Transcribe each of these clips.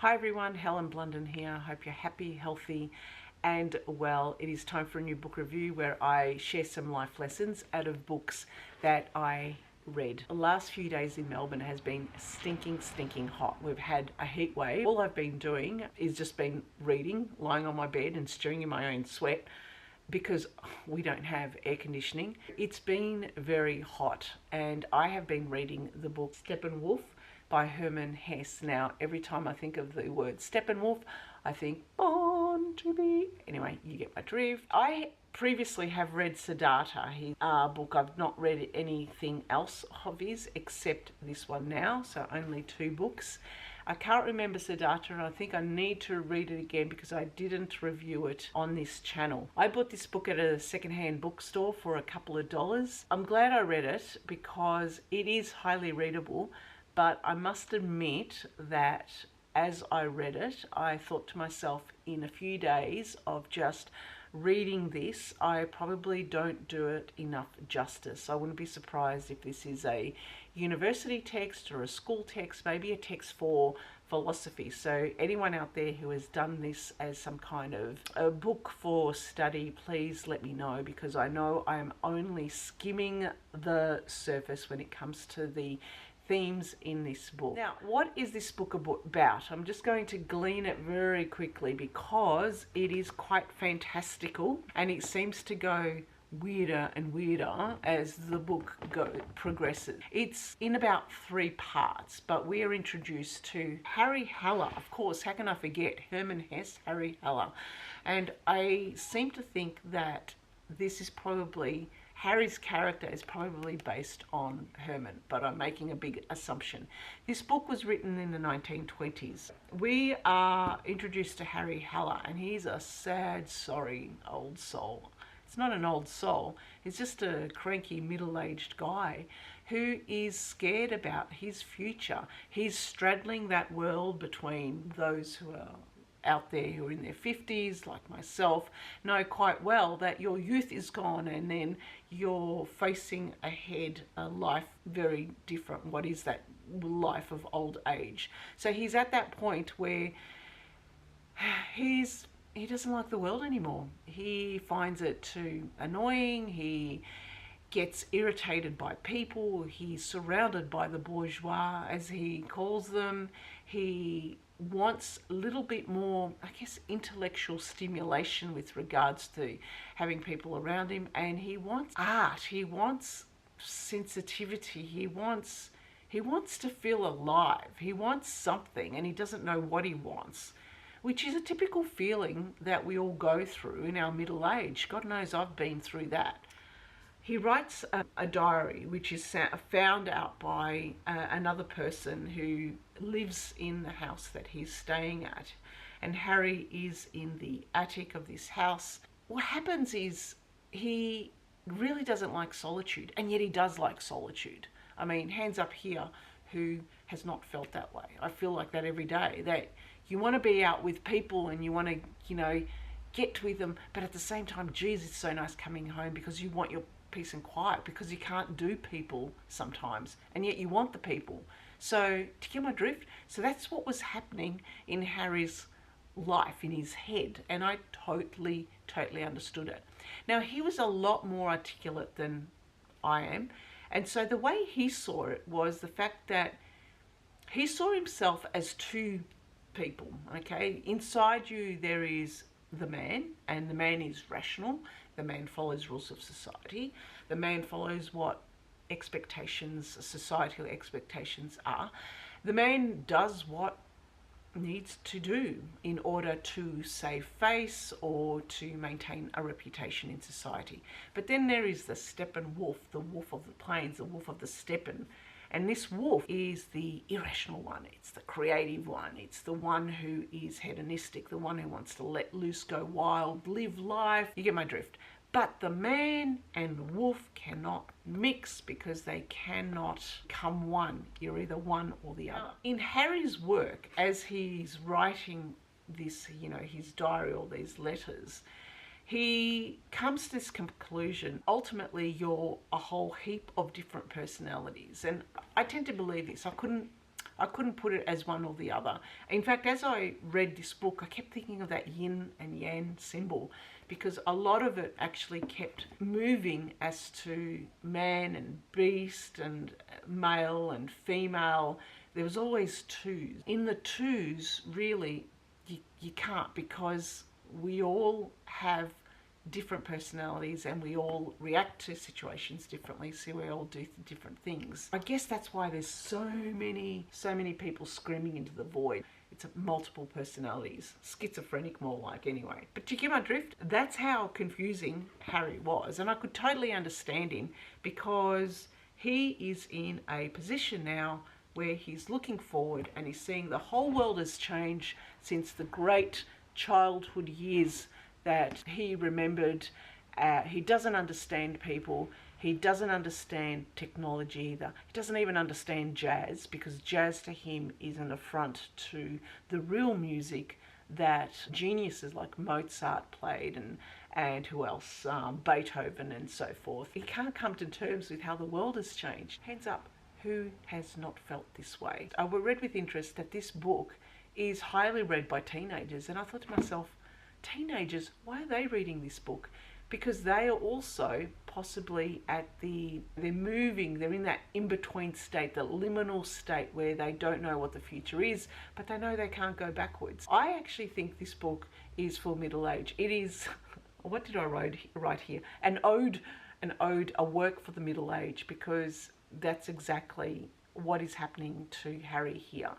Hi everyone, Helen Blunden here. Hope you're happy, healthy and well. It is time for a new book review where I share some life lessons out of books that I read. The last few days in Melbourne has been stinking hot. We've had a heat wave. All I've been doing is just been reading, lying on my bed and stewing in my own sweat because we don't have air conditioning. It's been very hot and I have been reading the book Steppenwolf by Herman Hesse. Now, every time I think of the word Steppenwolf, I think born to be. Anyway, you get my drift. I previously have read Siddhartha, his book. I've not read anything else of his except this one now, so only 2 books. I can't remember Siddhartha and I think I need to read it again because I didn't review it on this channel. I bought this book at a secondhand bookstore for a couple of dollars. I'm glad I read it because it is highly readable, but I must admit that as I read it, I thought to myself, in a few days of just reading this, I probably don't do it enough justice. I wouldn't be surprised if this is a university text or a school text, maybe a text for philosophy. So anyone out there who has done this as some kind of a book for study, please let me know, because I know I am only skimming the surface when it comes to the themes in this book. Now, what is this book about? I'm just going to glean it very quickly because it is quite fantastical and it seems to go weirder and weirder as the book progresses. It's in about 3 parts, but we are introduced to Harry Haller. Of course, how can I forget Herman Hesse, Harry Haller? And I seem to think that this is probably, Harry's character is probably based on Herman, but I'm making a big assumption. This book was written in the 1920s. We are introduced to Harry Haller and he's a sad, sorry old soul. It's not an old soul, it's just a cranky middle-aged guy who is scared about his future. He's straddling that world between those who are out there who are in their 50s, like myself, know quite well that your youth is gone and then you're facing ahead a life very different. What is that life of old age? So he's at that point where he doesn't like the world anymore. He finds it too annoying. He gets irritated by people. He's surrounded by the bourgeois, as he calls them. He wants a little bit more, I guess, intellectual stimulation with regards to having people around him. And he wants art. He wants sensitivity. He wants to feel alive. He wants something and he doesn't know what he wants, which is a typical feeling that we all go through in our middle age. God knows I've been through that. He writes a diary which is found out by another person who lives in the house that he's staying at. And Harry is in the attic of this house. What happens is he really doesn't like solitude, and yet he does like solitude. I mean, hands up here who has not felt that way. I feel like that every day, that you want to be out with people and you want to, get with them, but at the same time, geez, it's so nice coming home because you want your peace and quiet, because you can't do people sometimes, and yet you want the people. So, do you get my drift? So that's what was happening in Harry's life, in his head, and I totally understood it. Now, he was a lot more articulate than I am, and so the way he saw it was the fact that he saw himself as 2 people, okay? Inside you there is the man, and the man is rational. The man follows rules of society. The man follows what societal expectations are. The man does what needs to do in order to save face or to maintain a reputation in society. But then there is the Steppenwolf, the wolf of the plains, the wolf of the steppen. And this wolf is the irrational one. It's the creative one. It's the one who is hedonistic, the one who wants to let loose, go wild, live life. You get my drift. But the man and the wolf cannot mix because they cannot come one. You're either one or the other. In Harry's work, as he's writing this, his diary, all these letters, he comes to this conclusion, ultimately you're a whole heap of different personalities. And I tend to believe this. I couldn't I couldn't put it as one or the other. In fact, as I read this book, I kept thinking of that yin and yang symbol, because a lot of it actually kept moving as to man and beast and male and female. There was always twos. In the twos, really, you can't, because we all have different personalities and we all react to situations differently, so we all do different things. I guess that's why there's so many people screaming into the void. It's multiple personalities, schizophrenic more like, anyway. But do you get my drift? That's how confusing Harry was, and I could totally understand him, because he is in a position now where he's looking forward and he's seeing the whole world has changed since the great childhood years that he remembered. He doesn't understand people. He doesn't understand technology either. He doesn't even understand jazz, because jazz to him is an affront to the real music that geniuses like Mozart played, and who else, Beethoven and so forth. He can't come to terms with how the world has changed. Hands up, who has not felt this way? I read with interest that this book is highly read by teenagers, and I thought to myself, teenagers, why are they reading this book? Because they are also possibly they're in that in-between state, the liminal state, where they don't know what the future is, but they know they can't go backwards. I actually think this book is for middle age. It is, what did I write here? An ode, a work for the middle age, because that's exactly what is happening to Harry here.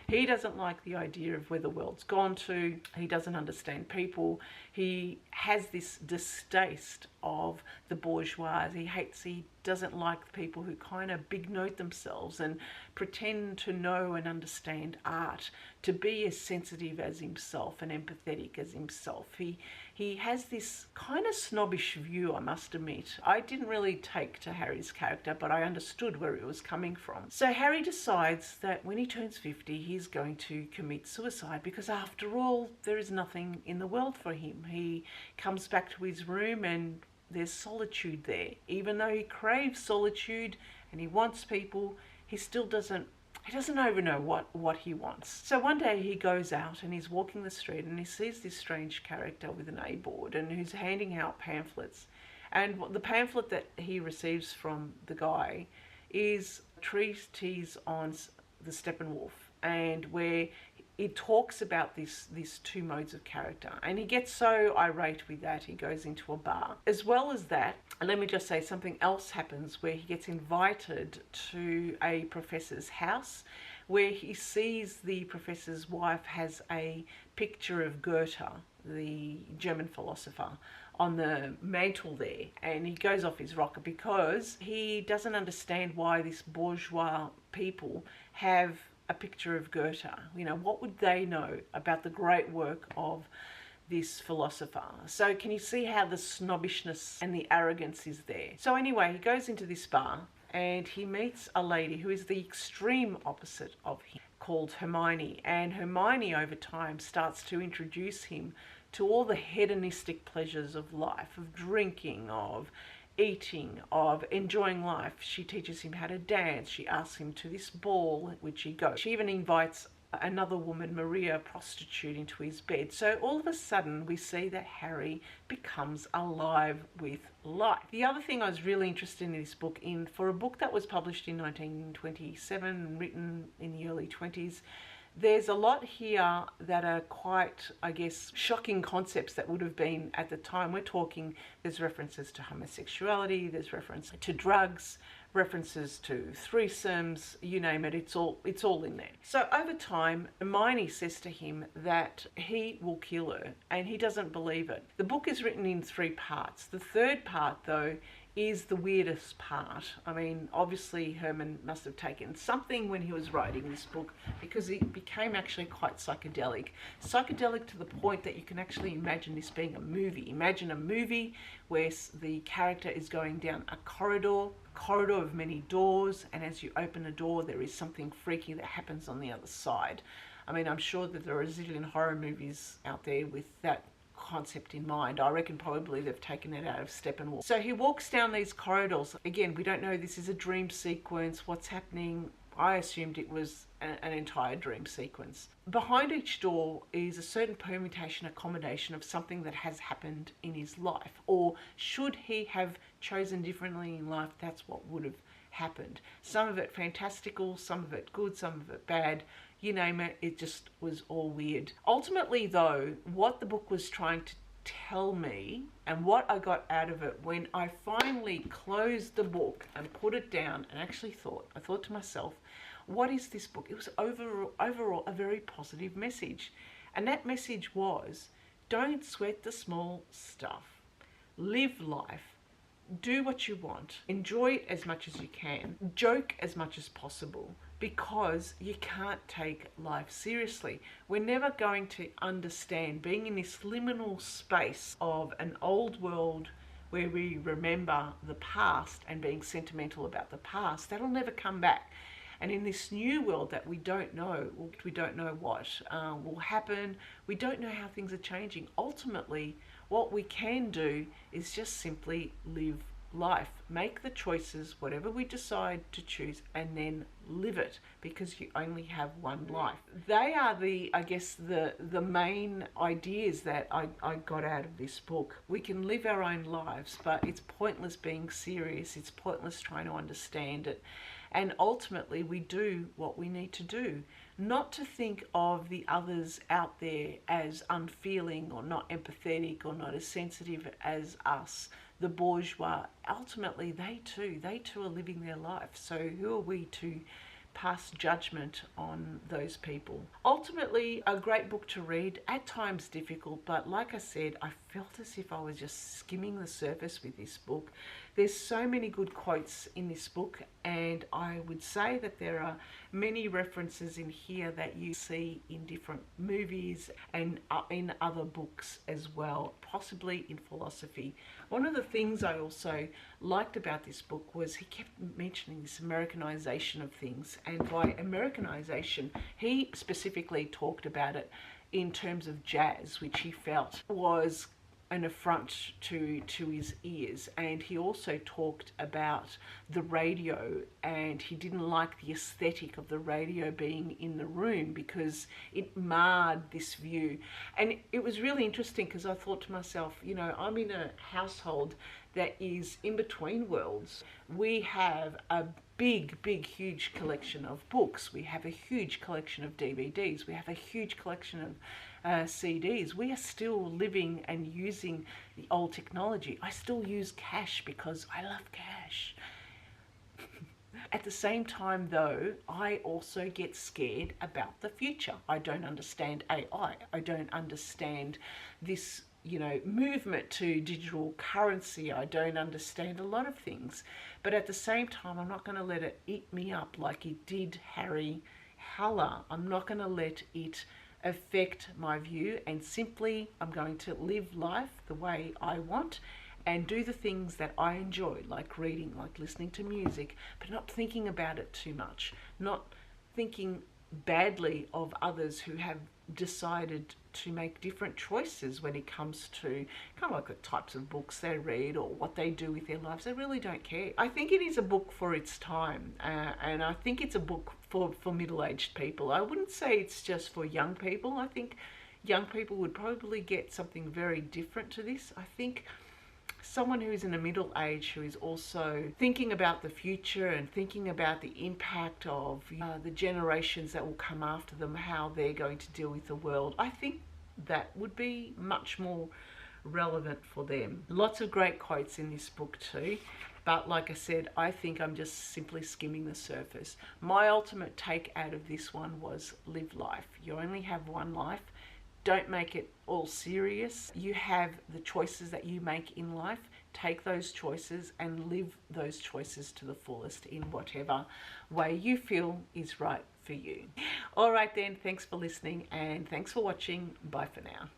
He doesn't like the idea of where the world's gone to. He doesn't understand people. He has this distaste of the bourgeois. He doesn't like the people who kind of big note themselves and pretend to know and understand art, to be as sensitive as himself and empathetic as himself. He has this kind of snobbish view, I must admit. I didn't really take to Harry's character, but I understood where it was coming from. So Harry decides that when he turns 50, he's going to commit suicide, because after all, there is nothing in the world for him. He comes back to his room and there's solitude there. Even though he craves solitude and he wants people, he doesn't even know what he wants. So one day he goes out and he's walking the street and he sees this strange character with an A-board and who's handing out pamphlets. And the pamphlet that he receives from the guy is a treatise on the Steppenwolf, and where it talks about these two modes of character. And he gets so irate with that, he goes into a bar. As well as that, let me just say, something else happens where he gets invited to a professor's house, where he sees the professor's wife has a picture of Goethe, the German philosopher, on the mantle there, and he goes off his rocker because he doesn't understand why this bourgeois people have a picture of Goethe. You know, what would they know about the great work of this philosopher? So can you see how the snobbishness and the arrogance is there? So anyway, he goes into this bar and he meets a lady who is the extreme opposite of him, called Hermione. And Hermione over time starts to introduce him to all the hedonistic pleasures of life, of drinking, of eating, of enjoying life. She teaches him how to dance. She asks him to this ball, which he goes. She even invites another woman, Maria, a prostitute, into his bed. So all of a sudden we see that Harry becomes alive with life. The other thing I was really interested in this book, for a book that was published in 1927 and written in the early 20s, there's a lot here that are quite, I guess, shocking concepts that would have been at the time. We're talking, there's references to homosexuality, there's reference to drugs, references to threesomes, you name it, it's all in there. So over time, Hermione says to him that he will kill her, and he doesn't believe it. The book is written in 3 parts. The third part, though, is the weirdest part. I mean, obviously Herman must have taken something when he was writing this book, because it became actually quite psychedelic. Psychedelic to the point that you can actually imagine this being a movie. Imagine a movie where the character is going down a corridor of many doors, and as you open a door, there is something freaky that happens on the other side. I mean, I'm sure that there are a zillion horror movies out there with that concept in mind. I reckon probably they've taken it out of Steppenwolf. So he walks down these corridors. Again, we don't know, this is a dream sequence, what's happening. I assumed it was an entire dream sequence. Behind each door is a certain permutation, accommodation of something that has happened in his life, or should he have chosen differently in life, that's what would have happened. Some of it fantastical, some of it good, some of it bad, you name it. It just was all weird. Ultimately though, what the book was trying to tell me and what I got out of it when I finally closed the book and put it down and actually I thought to myself, what is this book? It was overall a very positive message. And that message was, don't sweat the small stuff. Live life. Do what you want. Enjoy it as much as you can. Joke as much as possible, because you can't take life seriously. We're never going to understand being in this liminal space of an old world where we remember the past and being sentimental about the past. That'll never come back. And in this new world that we don't know what will happen. We don't know how things are changing. Ultimately, what we can do is just simply live life. Make the choices, whatever we decide to choose, and then live it, because you only have one life. They are the main ideas that I got out of this book. We can live our own lives, but it's pointless being serious. It's pointless trying to understand it. And ultimately, we do what we need to do. Not to think of the others out there as unfeeling or not empathetic or not as sensitive as us, the bourgeois. Ultimately, they too are living their life. So who are we to pass judgment on those people? Ultimately, a great book to read, at times difficult, but like I said, I felt as if I was just skimming the surface with this book. There's so many good quotes in this book, and I would say that there are many references in here that you see in different movies and in other books as well, possibly in philosophy. One of the things I also liked about this book was he kept mentioning this Americanization of things, and by Americanization, he specifically talked about it in terms of jazz, which he felt was an affront to his ears. And he also talked about the radio, and he didn't like the aesthetic of the radio being in the room because it marred this view. And it was really interesting, because I thought to myself, you know, I'm in a household that is in between worlds. We have a big, huge collection of books. We have a huge collection of DVDs. We have a huge collection of CDs. We are still living and using the old technology. I still use cash because I love cash. At the same time though, I also get scared about the future. I don't understand AI. I don't understand this, you know, movement to digital currency. I don't understand a lot of things. But at the same time, I'm not going to let it eat me up like it did Harry Haller. I'm not going to let it affect my view, and simply I'm going to live life the way I want and do the things that I enjoy, like reading, like listening to music, but not thinking about it too much, not thinking badly of others who have decided to make different choices when it comes to kind of like the types of books they read or what they do with their lives. I really don't care. I think it is a book for its time, and I think it's a book for middle-aged people. I wouldn't say it's just for young people. I think young people would probably get something very different to this. I think someone who is in a middle age, who is also thinking about the future and thinking about the impact of the generations that will come after them, how they're going to deal with the world, I think that would be much more relevant for them. Lots of great quotes in this book too, but like I said, I think I'm just simply skimming the surface. My ultimate take out of this one was live life. You only have one life. Don't make it all serious. You have the choices that you make in life. Take those choices and live those choices to the fullest in whatever way you feel is right for you. All right then, thanks for listening and thanks for watching. Bye for now.